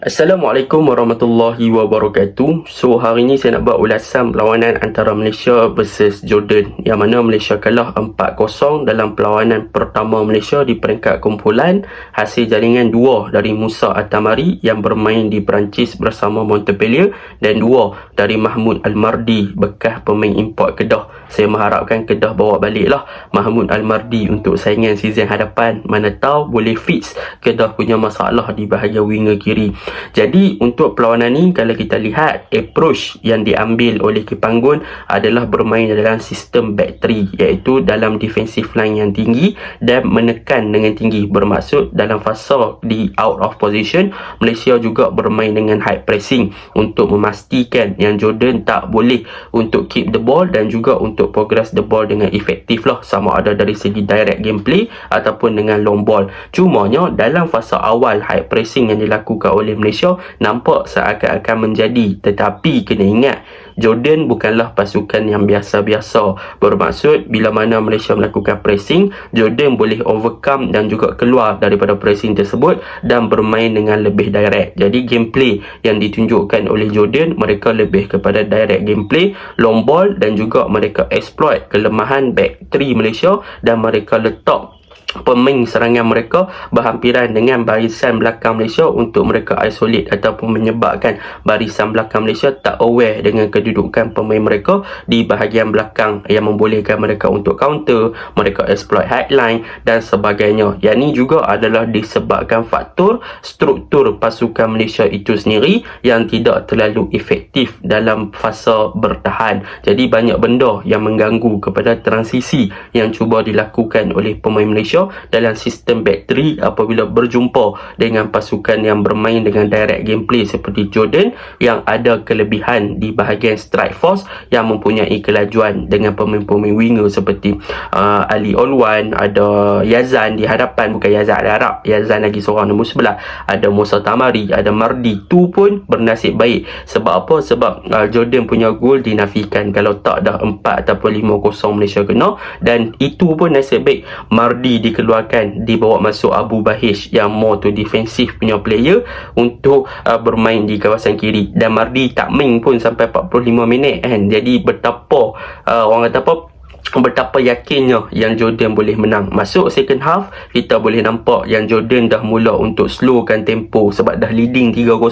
Assalamualaikum warahmatullahi wabarakatuh. So hari ni saya nak buat ulasan perlawanan antara Malaysia versus Jordan, yang mana Malaysia kalah 4-0 dalam perlawanan pertama Malaysia di peringkat kumpulan hasil jaringan 2 dari Musa Atamari yang bermain di Perancis bersama Montpellier dan 2 dari Mahmud Al-Mardi bekas pemain import Kedah. Saya mengharapkan Kedah bawa balik lah Mahmud Al-Mardi untuk saingan season hadapan, mana tahu boleh fix Kedah punya masalah di bahagian winger kiri. Jadi untuk perlawanan ni, kalau kita lihat approach yang diambil oleh Kipanggun adalah bermain dalam sistem back 3, iaitu dalam defensive line yang tinggi dan menekan dengan tinggi. Bermaksud dalam fasa di out of position, Malaysia juga bermain dengan high pressing untuk memastikan yang Jordan tak boleh untuk keep the ball dan juga untuk progress the ball dengan efektif lah, sama ada dari segi direct gameplay ataupun dengan long ball. Cumanya dalam fasa awal high pressing yang dilakukan oleh Malaysia nampak seakan-akan menjadi, tetapi kena ingat Jordan bukanlah pasukan yang biasa-biasa. Bermaksud bila mana Malaysia melakukan pressing, Jordan boleh overcome dan juga keluar daripada pressing tersebut dan bermain dengan lebih direct. Jadi gameplay yang ditunjukkan oleh Jordan, mereka lebih kepada direct gameplay, long ball, dan juga mereka exploit kelemahan back 3 Malaysia dan mereka letak pemain serangan mereka berhampiran dengan barisan belakang Malaysia untuk mereka isolate ataupun menyebabkan barisan belakang Malaysia tak aware dengan kedudukan pemain mereka di bahagian belakang, yang membolehkan mereka untuk counter, mereka exploit highline dan sebagainya. Yang ini juga adalah disebabkan faktor struktur pasukan Malaysia itu sendiri yang tidak terlalu efektif dalam fasa bertahan. Jadi banyak benda yang mengganggu kepada transisi yang cuba dilakukan oleh pemain Malaysia dalam sistem back 3 apabila berjumpa dengan pasukan yang bermain dengan direct gameplay seperti Jordan, yang ada kelebihan di bahagian strike force yang mempunyai kelajuan dengan pemain-pemain winger seperti Ali Olwan, ada Yazan di hadapan, bukan Yazan Arab, Yazan lagi seorang nombor sebelah, ada Musa Tamari, ada Mardi. Tu pun bernasib baik. Sebab apa? Sebab Jordan punya gol dinafikan, kalau tak dah 4 ataupun 5-0 Malaysia kena, dan itu pun nasib baik Mardi dikeluarkan, dibawa masuk Abu Bahish yang more to defensive punya player untuk bermain di kawasan kiri, dan Mardi tak main pun sampai 45 minit kan. Jadi betapa orang kata apa, betapa yakinnya yang Jordan boleh menang. Masuk second half, kita boleh nampak yang Jordan dah mula untuk slowkan tempo sebab dah leading 3-0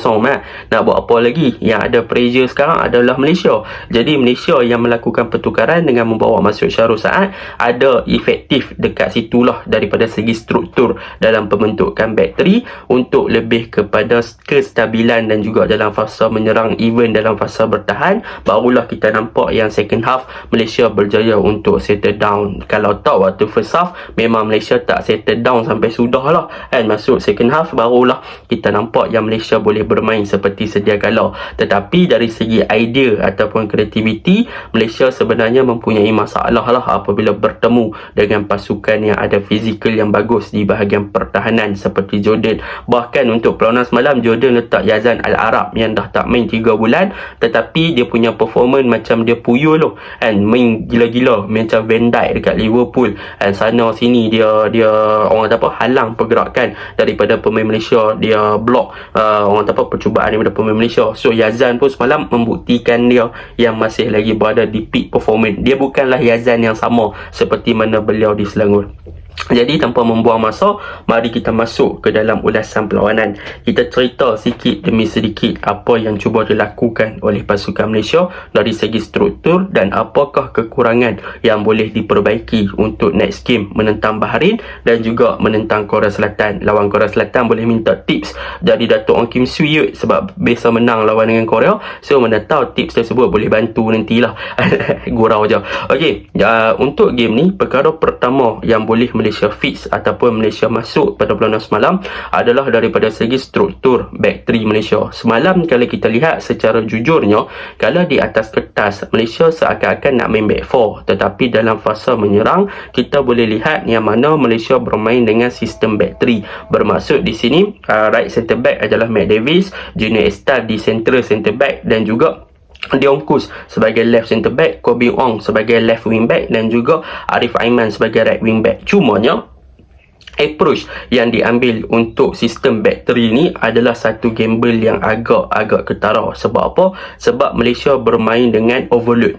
nak buat apa lagi. Yang ada pressure sekarang adalah Malaysia. Jadi Malaysia yang melakukan pertukaran dengan membawa masuk Syarul Saad ada efektif dekat situlah daripada segi struktur dalam pembentukan back 3 untuk lebih kepada kestabilan dan juga dalam fasa menyerang, even dalam fasa bertahan. Barulah kita nampak yang second half Malaysia berjaya untuk settle down. Kalau tak waktu first half memang Malaysia tak settle down sampai sudah lah kan. Masuk second half barulah kita nampak yang Malaysia boleh bermain seperti sedia kala. Tetapi dari segi idea ataupun kreativiti, Malaysia sebenarnya mempunyai masalah lah apabila bertemu dengan pasukan yang ada fizikal yang bagus di bahagian pertahanan seperti Jordan. Bahkan untuk perlawanan semalam, Jordan letak Yazan Al-Arab yang dah tak main 3 bulan, tetapi dia punya performance macam dia puyul loh kan, main gila-gila macam Van Dijk dekat Liverpool, dan sana sini dia orang kata apa, halang pergerakan daripada pemain Malaysia, dia block orang kata apa, percubaan daripada pemain Malaysia. So Yazan pun semalam membuktikan dia yang masih lagi berada di peak performance. Dia bukanlah Yazan yang sama seperti mana beliau di Selangor. Jadi tanpa membuang masa, mari kita masuk ke dalam ulasan perlawanan. Kita cerita sikit demi sedikit apa yang cuba dilakukan oleh pasukan Malaysia dari segi struktur dan apakah kekurangan yang boleh diperbaiki untuk next game menentang Bahrain dan juga menentang Korea Selatan. Lawan Korea Selatan boleh minta tips dari Datuk Ong Kim Swee sebab biasa menang lawan dengan Korea. So mana tahu tips tersebut boleh bantu nantilah. Gurau je. Okey, untuk game ni, perkara pertama yang boleh Malaysia fix ataupun Malaysia masuk pada perlawanan semalam adalah daripada segi struktur back 3 Malaysia. Semalam kalau kita lihat secara jujurnya, kalau di atas kertas Malaysia seakan-akan nak main back 4, tetapi dalam fasa menyerang kita boleh lihat yang mana Malaysia bermain dengan sistem back 3. Bermaksud di sini right centre back adalah Matt Davis, Junior Estad di central centre back, dan juga Dion Kus sebagai left centre back, Kobe Ong sebagai left wing back, dan juga Arif Aiman sebagai right wing back. Cumanya approach yang diambil untuk sistem bateri ni adalah satu gamble yang agak ketara. Sebab apa? Sebab Malaysia bermain dengan overload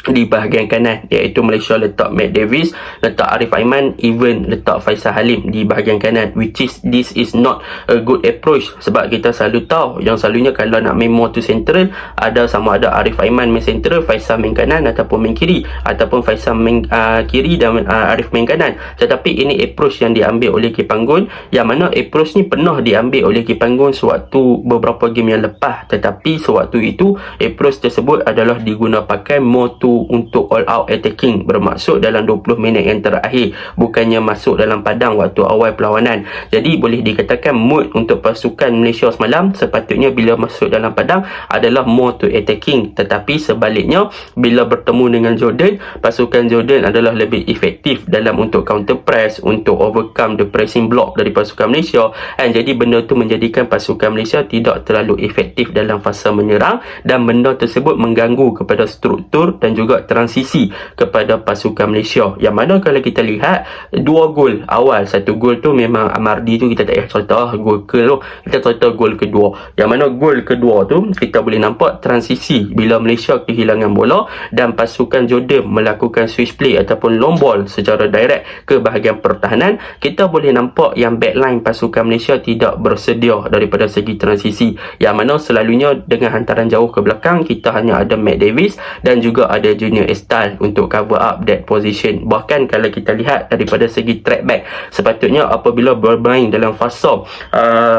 di bahagian kanan, iaitu Malaysia letak Matt Davis, letak Arif Aiman, even letak Faisal Halim di bahagian kanan, which is this is not a good approach. Sebab kita selalu tahu yang selalunya kalau nak main more to central, ada sama ada Arif Aiman main central, Faisal main kanan ataupun main kiri, ataupun Faisal main kiri dan Arif main kanan. Tetapi ini approach yang diambil oleh Kipanggun, yang mana approach ni pernah diambil oleh Kipanggun sewaktu beberapa game yang lepas, tetapi sewaktu itu approach tersebut adalah diguna pakai more to untuk all out attacking, bermaksud dalam 20 minit yang terakhir, bukannya masuk dalam padang waktu awal perlawanan. Jadi boleh dikatakan mood untuk pasukan Malaysia semalam sepatutnya bila masuk dalam padang adalah more to attacking, tetapi sebaliknya bila bertemu dengan Jordan, pasukan Jordan adalah lebih efektif dalam untuk counter press, untuk overcome the pressing block dari pasukan Malaysia, dan jadi benda tu menjadikan pasukan Malaysia tidak terlalu efektif dalam fasa menyerang, dan benda tersebut mengganggu kepada struktur dan juga transisi kepada pasukan Malaysia. Yang mana kalau kita lihat dua gol awal, satu gol tu memang Amardi tu kita tak payah cerita gol ke tu, kita cerita gol kedua. Yang mana gol kedua tu kita boleh nampak transisi bila Malaysia kehilangan bola dan pasukan Jordan melakukan switch play ataupun long ball secara direct ke bahagian pertahanan. Kita boleh nampak yang backline pasukan Malaysia tidak bersedia daripada segi transisi, yang mana selalunya dengan hantaran jauh ke belakang kita hanya ada Matt Davis dan juga ada Junior Estal untuk cover up that position. Bahkan kalau kita lihat daripada segi track back, sepatutnya apabila bermain dalam fasa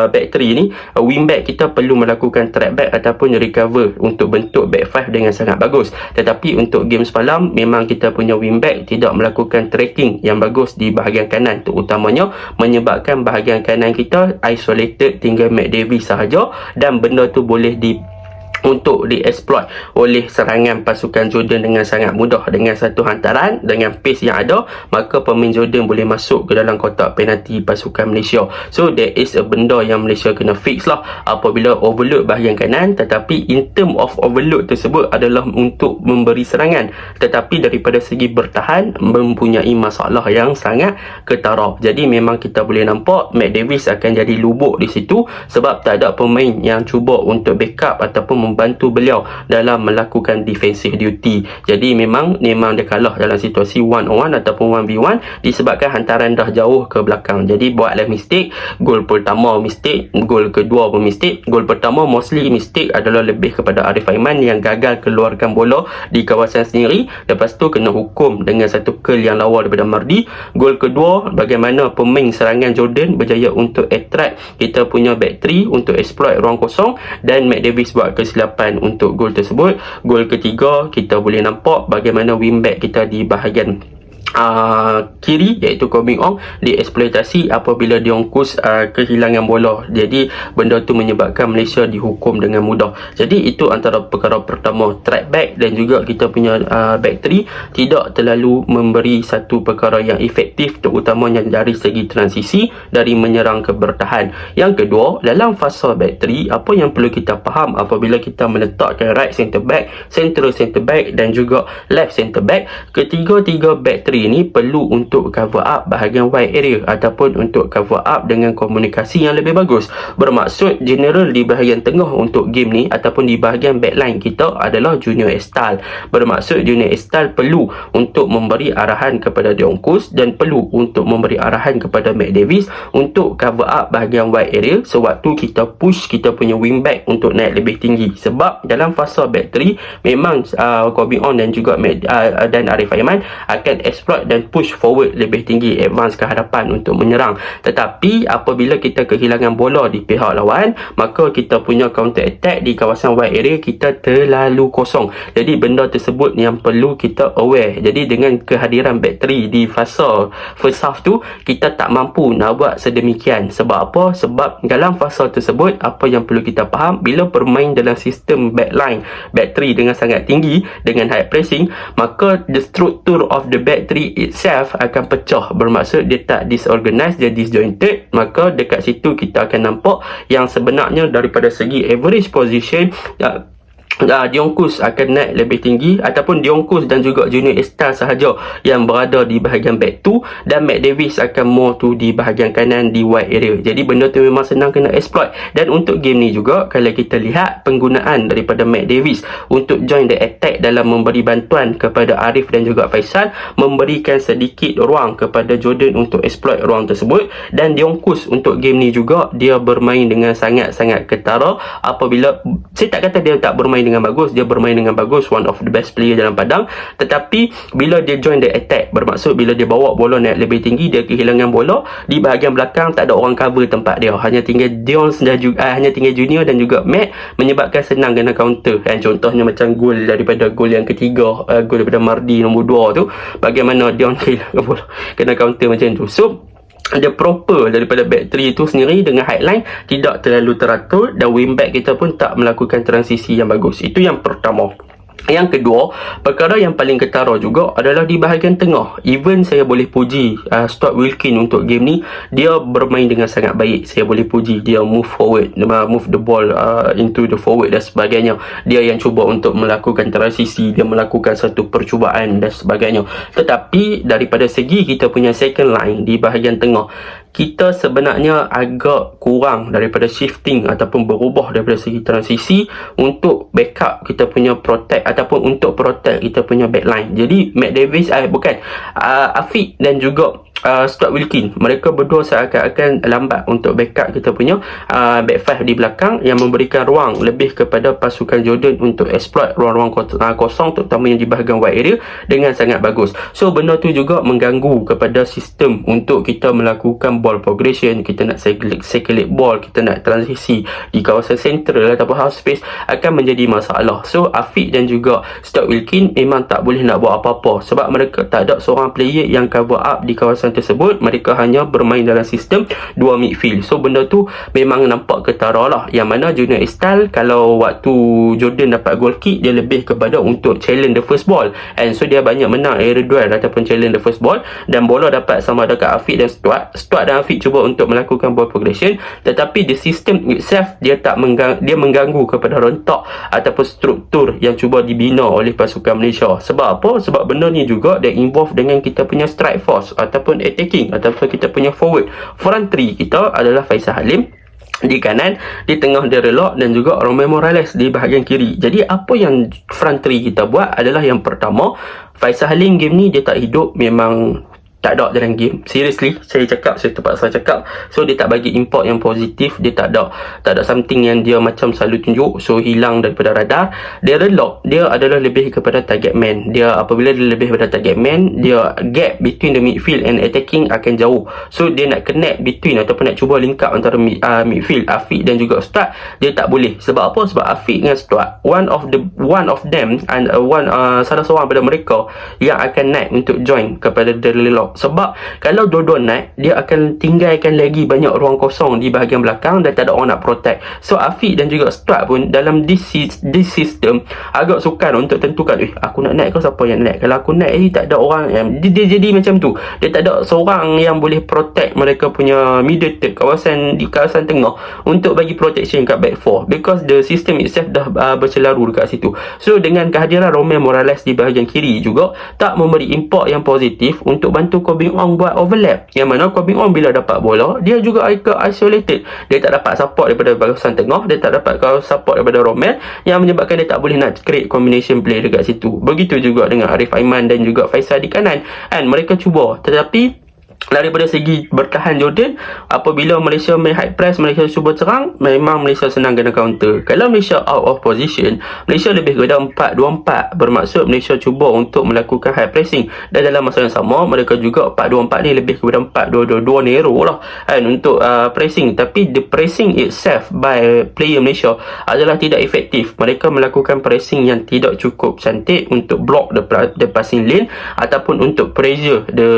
back 3 ni, wing back kita perlu melakukan track back ataupun recover untuk bentuk back 5 dengan sangat bagus. Tetapi untuk game semalam memang kita punya wing back tidak melakukan tracking yang bagus di bahagian kanan, terutamanya menyebabkan bahagian kanan kita isolated tinggal Matt Davis sahaja, dan benda tu boleh untuk dieksploit oleh serangan pasukan Jordan dengan sangat mudah. Dengan satu hantaran, dengan pace yang ada, maka pemain Jordan boleh masuk ke dalam kotak penalti pasukan Malaysia. So there is a benda yang Malaysia kena fix lah apabila overload bahagian kanan. Tetapi in term of overload tersebut adalah untuk memberi serangan, tetapi daripada segi bertahan mempunyai masalah yang sangat ketara. Jadi memang kita boleh nampak Matt Davis akan jadi lubuk di situ sebab tak ada pemain yang cuba untuk backup ataupun membantu beliau dalam melakukan defensive duty. Jadi memang dia kalah dalam situasi 1-on-1 ataupun 1v1 disebabkan hantaran dah jauh ke belakang. Jadi buatlah mistake. Gol pertama mistake, gol kedua pun mistake. Gol pertama mostly mistake adalah lebih kepada Arif Aiman yang gagal keluarkan bola di kawasan sendiri, lepas tu kena hukum dengan satu curl yang lawa daripada Mardi. Gol kedua, bagaimana pemain serangan Jordan berjaya untuk attract kita punya back 3 untuk exploit ruang kosong, dan Matt Davis buat kesilapan untuk gol tersebut. Gol ketiga, kita boleh nampak bagaimana wingback kita di bahagian kiri iaitu Kobing Ong dieksploitasi apabila Diongkus kehilangan bola. Jadi benda tu menyebabkan Malaysia dihukum dengan mudah. Jadi itu antara perkara pertama, track back dan juga kita punya back 3 tidak terlalu memberi satu perkara yang efektif, terutamanya dari segi transisi dari menyerang ke bertahan. Yang kedua, dalam fasa back 3 apa yang perlu kita faham apabila kita meletakkan right centre back, central centre back dan juga left centre back, ketiga-tiga back 3 ini perlu untuk cover up bahagian wide area ataupun untuk cover up dengan komunikasi yang lebih bagus. Bermaksud general di bahagian tengah untuk game ni ataupun di bahagian backline kita adalah Junior Estal. Bermaksud Junior Estal perlu untuk memberi arahan kepada Diongkus dan perlu untuk memberi arahan kepada Matt Davis untuk cover up bahagian wide area sewaktu kita push kita punya wing back untuk naik lebih tinggi. Sebab dalam fasa back 3 memang Kobing On dan juga dan Arif Aiman akan exploit dan push forward lebih tinggi, advance ke hadapan untuk menyerang. Tetapi apabila kita kehilangan bola di pihak lawan, maka kita punya counter attack di kawasan wide area kita terlalu kosong. Jadi benda tersebut yang perlu kita aware. Jadi dengan kehadiran back 3 di fasa first half tu, kita tak mampu nak buat sedemikian. Sebab apa? Sebab dalam fasa tersebut apa yang perlu kita faham, bila bermain dalam sistem backline back 3 dengan sangat tinggi dengan high pressing, maka the structure of the back 3 itself akan pecah. Bermaksud dia tak disorganized, dia disjointed. Maka dekat situ kita akan nampak yang sebenarnya daripada segi average position Dion Kus akan naik lebih tinggi, ataupun Dion Kus dan juga Junior Estal sahaja yang berada di bahagian back 2, dan Matt Davis akan more tu di bahagian kanan di wide area. Jadi benda tu memang senang kena exploit. Dan untuk game ni juga, kalau kita lihat penggunaan daripada Matt Davis untuk join the attack dalam memberi bantuan kepada Arif dan juga Faisal, memberikan sedikit ruang kepada Jordan untuk exploit ruang tersebut. Dan Dion Kus untuk game ni juga, dia bermain dengan sangat-sangat ketara. Apabila, saya tak kata dia tak bermain dengan bagus, dia bermain dengan bagus, one of the best player dalam padang. Tetapi bila dia join the attack, bermaksud bila dia bawa bola naik lebih tinggi, dia kehilangan bola di bahagian belakang, tak ada orang cover tempat dia, hanya tinggal Dion dan juga hanya tinggal Junior dan juga Matt, menyebabkan senang kena counter. Contohnya macam gol daripada gol yang ketiga, gol daripada Mardi nombor 2 tu, bagaimana Dion kehilangan bola, kena counter macam tu. So the proper daripada back 3 itu sendiri dengan highline tidak terlalu teratur, dan wingback kita pun tak melakukan transisi yang bagus. Itu yang pertama. Yang kedua, perkara yang paling ketara juga adalah di bahagian tengah. Even saya boleh puji Stuart Wilkin untuk game ni, dia bermain dengan sangat baik. Saya boleh puji dia move forward, move the ball into the forward dan sebagainya. Dia yang cuba untuk melakukan transisi, dia melakukan satu percubaan dan sebagainya. Tetapi daripada segi kita punya second line di bahagian tengah, kita sebenarnya agak kurang daripada shifting ataupun berubah daripada segi transisi untuk backup kita punya protect ataupun untuk protect kita punya backline. Jadi Matt Davis Afiq dan juga Stuart Wilkin, mereka berdua seakan-akan lambat untuk backup kita punya back five di belakang, yang memberikan ruang lebih kepada pasukan Jordan untuk exploit ruang-ruang kosong, terutamanya di bahagian wide area dengan sangat bagus. So benda tu juga mengganggu kepada sistem untuk kita melakukan ball progression. Kita nak circulate ball, kita nak transisi di kawasan central ataupun half space, akan menjadi masalah. So Afiq dan juga Stuart Wilkin memang tak boleh nak buat apa-apa, sebab mereka tak ada seorang player yang cover up di kawasan tersebut. Mereka hanya bermain dalam sistem dua midfield. So benda tu memang nampak ketara lah, yang mana Junior Estal kalau waktu Jordan dapat goal kick, dia lebih kepada untuk challenge the first ball, and so dia banyak menang air duel ataupun challenge the first ball, dan bola dapat sama dekat Afiq dan Stuart dan Afiq cuba untuk melakukan ball progression, tetapi the system itself dia mengganggu kepada rentak ataupun struktur yang cuba dibina oleh pasukan Malaysia. Sebab apa? Sebab benda ni juga dia involve dengan kita punya strike force ataupun attacking ataupun kita punya forward. Front three kita adalah Faisal Halim di kanan, di tengah dia Relok dan juga Romeo Morales di bahagian kiri. Jadi apa yang front three kita buat adalah, yang pertama, Faisal Halim game ni dia tak hidup, memang tak ada dalam game. Seriously, saya terpaksa cakap. So dia tak bagi import yang positif, dia tak ada something yang dia macam selalu tunjuk, so hilang daripada radar. Dia Relok, dia adalah lebih kepada target man. Dia apabila dia lebih kepada target man, dia gap between the midfield and attacking akan jauh. So dia nak connect between ataupun nak cuba link up antara midfield Afiq dan juga Stuart, dia tak boleh. Sebab apa? Sebab Afiq dengan Stuart, one of them and salah seorang daripada mereka yang akan naik untuk join kepada the Relok. Sebab kalau dua-dua naik, dia akan tinggalkan lagi banyak ruang kosong di bahagian belakang dan tak ada orang nak protect. So Afiq dan juga Stuart pun dalam this system agak sukar untuk tentukan, aku nak naik ke siapa yang naik. Kalau aku naik tak ada orang, dia jadi macam tu. Dia tak ada seorang yang boleh protect mereka punya middle third, di kawasan tengah, untuk bagi protection kat back four, because the system itself dah bercelaru dekat situ. So dengan kehadiran Romeo Morales di bahagian kiri juga tak memberi import yang positif untuk bantu Koh Beng Ong buat overlap, yang mana Koh Beng Ong bila dapat bola, dia juga agak isolated. Dia tak dapat support daripada kawasan tengah, dia tak dapat support daripada Romel, yang menyebabkan dia tak boleh nak create combination play dekat situ. Begitu juga dengan Arif Aiman dan juga Faisal di kanan, and mereka cuba, tetapi daripada segi bertahan Jordan, apabila Malaysia main high press, Malaysia cuba serang, memang Malaysia senang kena counter. Kalau Malaysia out of position, Malaysia lebih kepada 4-2-4, bermaksud Malaysia cuba untuk melakukan high pressing, dan dalam masa yang sama mereka juga 4-2-4 ni lebih kepada 4-2-2 narrow lah kan, untuk pressing. Tapi the pressing itself by player Malaysia adalah tidak efektif. Mereka melakukan pressing yang tidak cukup cantik untuk block the passing lane ataupun untuk pressure the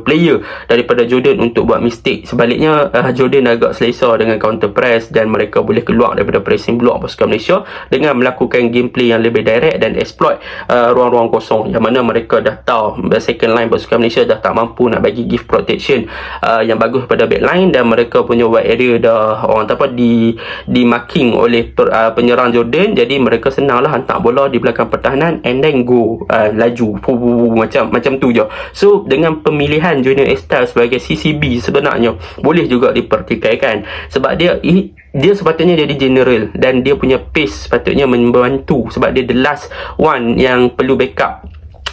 player daripada Jordan untuk buat mistake. Sebaliknya Jordan agak selesa dengan counter press dan mereka boleh keluar daripada pressing block pasukan Malaysia dengan melakukan gameplay yang lebih direct dan exploit ruang-ruang kosong, yang mana mereka dah tahu second line pasukan Malaysia dah tak mampu nak bagi give protection yang bagus pada backline, dan mereka punya wide area dah di marking oleh penyerang Jordan. Jadi mereka senanglah hantar bola di belakang pertahanan and then go laju macam tu je. So dengan pemilihan Junior A-Star sebagai CCB sebenarnya boleh juga dipertikaikan, sebab dia sepatutnya jadi general dan dia punya pace sepatutnya membantu, sebab dia the last one yang perlu backup.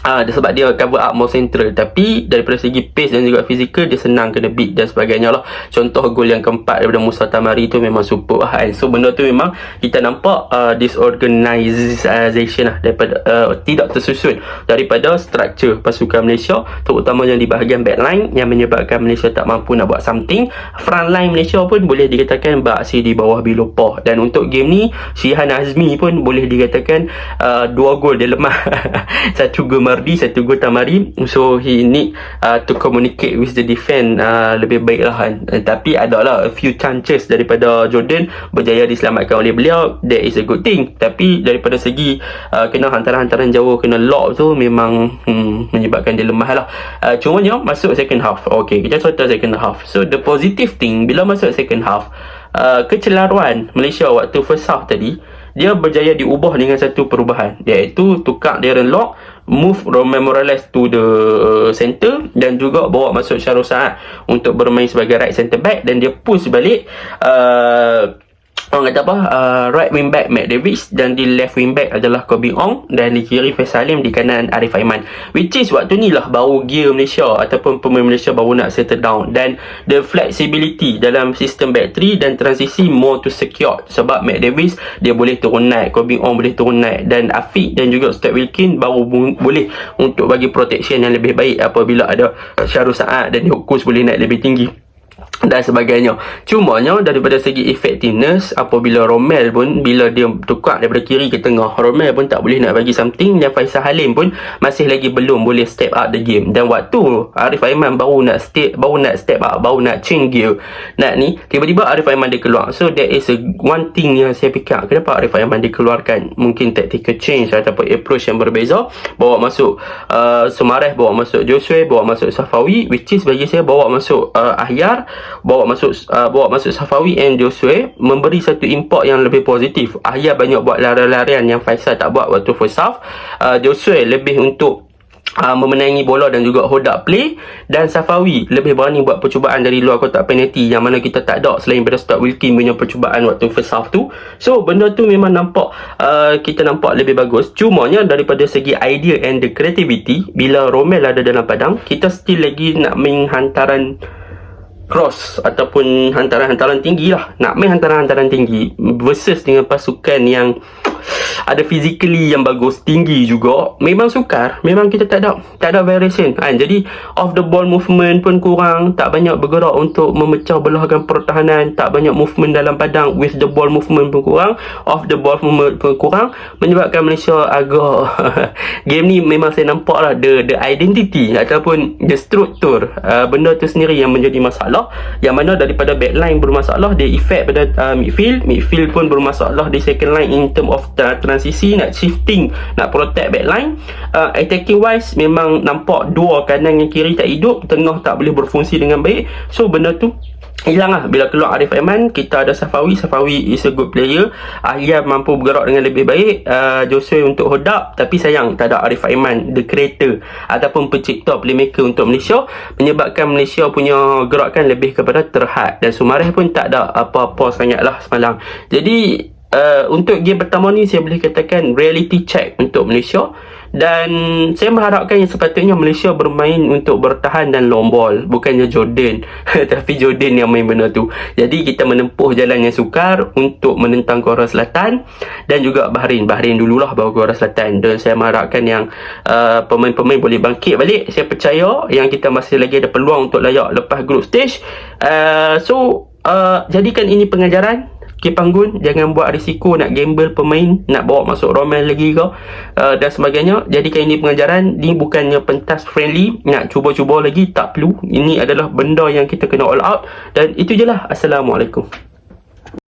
Sebab dia cover up more central, tapi daripada segi pace dan juga fizikal dia senang kena beat dan sebagainya lah. Contoh gol yang keempat daripada Musa Tamari tu memang super lah kan. So benda tu memang kita nampak disorganization lah, daripada tidak tersusun daripada struktur pasukan Malaysia, terutamanya di bahagian backline, yang menyebabkan Malaysia tak mampu nak buat something. Frontline Malaysia pun boleh dikatakan beraksi di bawah below par, dan untuk game ni Shihan Azmi pun boleh dikatakan 2 gol dia lemah. 1 gol Mardi, 1 gol Tamari. So he need to communicate with the defense lebih baik lah kan. Tapi adalah a few chances daripada Jordan berjaya diselamatkan oleh beliau. That is a good thing. Tapi daripada segi kena hantaran-hantaran jauh, kena lock tu memang menyebabkan dia lemah lah. Cumanya masuk second half. Okay, kita cerita second half. So the positive thing bila masuk second half, kecelaruan Malaysia waktu first half tadi, dia berjaya diubah dengan satu perubahan, iaitu tukar Darren Lock, move Romel Morales to the center, dan juga bawa masuk Syarul Saad untuk bermain sebagai right centre back, dan dia push balik orang kata apa, right wing back Matt Davis, dan di left wing back adalah Kobe Ong, dan di kiri Faisal Salim, di kanan Arif Aiman. Which is waktu ni lah baru gear Malaysia ataupun pemain Malaysia baru nak settle down, dan the flexibility dalam sistem back 3 dan transisi more to secure, sebab Matt Davis dia boleh turun naik, Kobe Ong boleh turun naik, dan Afiq dan juga Scott Wilkin baru boleh untuk bagi protection yang lebih baik apabila ada Syarul Saad, dan Hokus boleh naik lebih tinggi dan sebagainya. Cumanya daripada segi effectiveness, apabila Romel pun, bila dia tukar daripada kiri ke tengah, Romel pun tak boleh nak bagi something, dan Faisal Halim pun masih lagi belum boleh step up the game. Dan waktu Arif Aiman baru nak step up, baru nak change gear, nak ni, tiba-tiba Arif Aiman dia keluar. So that is one thing yang saya fikir, kenapa Arif Aiman dikeluarkan? Mungkin tactical change ataupun approach yang berbeza. Bawa masuk Sumareh, bawa masuk Joshua, bawa masuk Safawi, which is bagi saya bawa masuk Ahyar, bawa masuk Safawi and Joshua, memberi satu import yang lebih positif. Ahyar banyak buat larian-larian yang Faisal tak buat waktu first half. Joshua lebih untuk memenangi bola dan juga hold up play, dan Safawi lebih berani buat percubaan dari luar kotak penalti, yang mana kita tak ada selain pada Scott Wilkin punya percubaan waktu first half tu. So benda tu memang nampak kita nampak lebih bagus. Cumanya daripada segi idea and the creativity, bila Romel ada dalam padang, kita still lagi nak main hantaran cross ataupun hantaran-hantaran tinggi lah, nak main hantaran-hantaran tinggi versus dengan pasukan yang ada physically yang bagus, tinggi juga. Memang sukar, memang kita tak ada variation kan. Jadi off the ball movement pun kurang, tak banyak bergerak untuk memecah belahkan pertahanan, tak banyak movement dalam padang. With the ball movement pun kurang, off the ball movement pun kurang, menyebabkan Malaysia agak game ni memang saya nampak lah the identity ataupun the struktur benda tu sendiri yang menjadi masalah, yang mana daripada backline bermasalah, dia effect pada midfield pun bermasalah di second line in term of transisi, nak shifting, nak protect backline. Attacking wise memang nampak dua kanan dan kiri tak hidup, tengah tak boleh berfungsi dengan baik. So benda tu hilang lah. Bila keluar Arif Aiman, kita ada Safawi is a good player. Ahyar mampu bergerak dengan lebih baik, Joshua untuk hold up, tapi sayang tak ada Arif Aiman, the creator ataupun pencipta playmaker untuk Malaysia, menyebabkan Malaysia punya gerakan lebih kepada terhad, dan Sumareh pun tak ada apa-apa sangat lah semalam. Jadi untuk game pertama ni saya boleh katakan reality check untuk Malaysia, dan saya mengharapkan yang sepatutnya Malaysia bermain untuk bertahan dan long ball, bukannya Jordan tapi Jordan yang main benda tu. Jadi kita menempuh jalan yang sukar untuk menentang Korea Selatan dan juga Bahrain dululah baru Korea Selatan, dan saya mengharapkan yang pemain-pemain boleh bangkit balik. Saya percaya yang kita masih lagi ada peluang untuk layak lepas group stage. Jadikan ini pengajaran. Kipanggun, jangan buat risiko nak gamble pemain, nak bawa masuk Roman lagi ke dan sebagainya. Jadikan ini pengajaran, ni bukannya pentas friendly, nak cuba-cuba lagi tak perlu. Ini adalah benda yang kita kena all out. Dan itu je lah. Assalamualaikum.